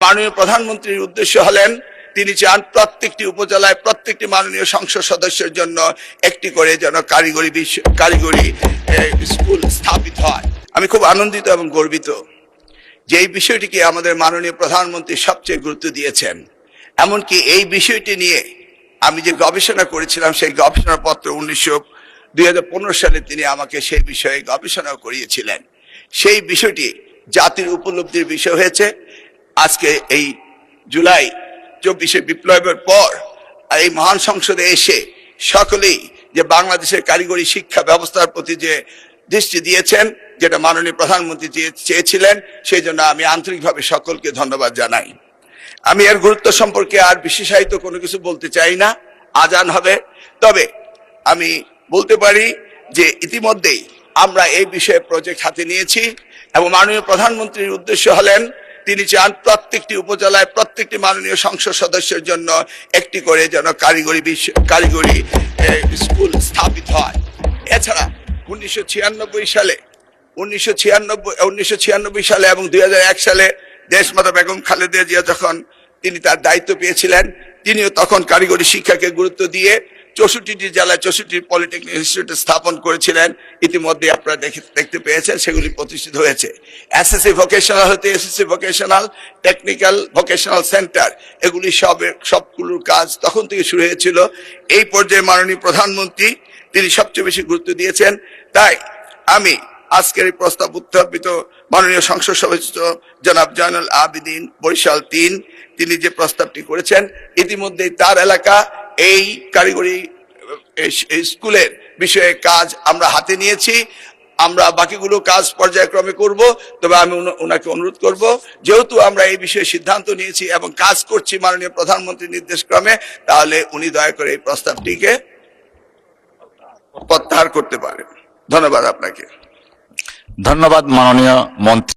মাননীয় প্রধানমন্ত্রীর উদ্দেশ্য হলেন তিনি চান প্রত্যেকটি উপজেলায় প্রত্যেকটি মাননীয় সংসদ সদস্যের জন্য একটি করে যেন কারিগরি স্কুল স্থাপিত হয়। আমি খুব আনন্দিত এবং গর্বিত যে এই বিষয়টিকে আমাদের মাননীয় প্রধানমন্ত্রী সবচেয়ে গুরুত্ব দিয়েছেন। এমনকি এই বিষয়টি নিয়ে আমি যে গবেষণা করেছিলাম সেই গবেষণাপত্র 2015 সালে তিনি আমাকে সেই বিষয়ে গবেষণা করিয়েছিলেন। সেই বিষয়টি জাতির উপলব্ধির বিষয় হয়েছে। আজকে এই জুলাই 24 বিপ্লবের পর এই মহান সংসদে এসে সকলেই যে বাংলাদেশের কারিগরি শিক্ষা ব্যবস্থার প্রতি যে দৃষ্টি দিয়েছেন, যেটা মাননীয় প্রধানমন্ত্রী চেয়েছিলেন, সেই জন্য আমি আন্তরিকভাবে সকলকে ধন্যবাদ জানাই। আমি এর গুরুত্ব সম্পর্কে আর বিশেষায়িত কোনো কিছু বলতে চাই না, আজান হবে। তবে আমি বলতে পারি যে ইতিমধ্যেই আমরা এই বিষয়ে প্রজেক্ট হাতে নিয়েছি এবং মাননীয় প্রধানমন্ত্রীর উদ্দেশ্য হলেন তিনি চান প্রত্যেকটি উপজেলায় প্রত্যেকটি মাননীয় সংসদ সদস্যের জন্য একটি করে যেন কারিগরি স্কুল স্থাপিত হয়। এছাড়া 1996 সালে এবং 2001 সালে দেশমাতা বেগম খালেদা জিয়া যখন তিনি তার দায়িত্ব পেয়েছিলেন, তিনিও তখন কারিগরি শিক্ষাকে গুরুত্ব দিয়ে 64টি জেলায় 64টি পলিটেকনিক ইনস্টিটিউট স্থাপন করেছিলেন। ইতিমধ্যে আপনারা দেখতে পেয়েছেন সেগুলি প্রতিষ্ঠিত হয়েছে। এসএসসি ভোকেশনাল হতে SSC vocational, technical vocational centre, এগুলি সবগুলোর কাজ তখন থেকে শুরু হয়েছিল। এই পর্যায়ে মাননীয় প্রধানমন্ত্রী তিনি সবচেয়ে বেশি গুরুত্ব দিয়েছেন। তাই আমি আজকের এই প্রস্তাব উত্থাপিত মাননীয় সংসদ সদস্য জনাব জয়নুল আবেদিন বরিশাল 3 তিনি যে প্রস্তাবটি করেছেন, ইতিমধ্যে তার এলাকা এই কারিগরি স্কুলের বিষয়ে কাজ আমরা হাতে নিয়েছি। আমরা বাকিগুলো কাজ পর্যায়ক্রমে করব। তবে আমি ওনাকে অনুরোধ করব, যেহেতু আমরা এই বিষয়ে সিদ্ধান্ত নিয়েছি এবং কাজ করছি মাননীয় প্রধানমন্ত্রীর নির্দেশক্রমে, তাহলে উনি দয়া করে এই প্রস্তাবটিকে প্রত্যাহার করতে পারেন। ধন্যবাদ আপনাকে। ধন্যবাদ মাননীয় মন্ত্রী।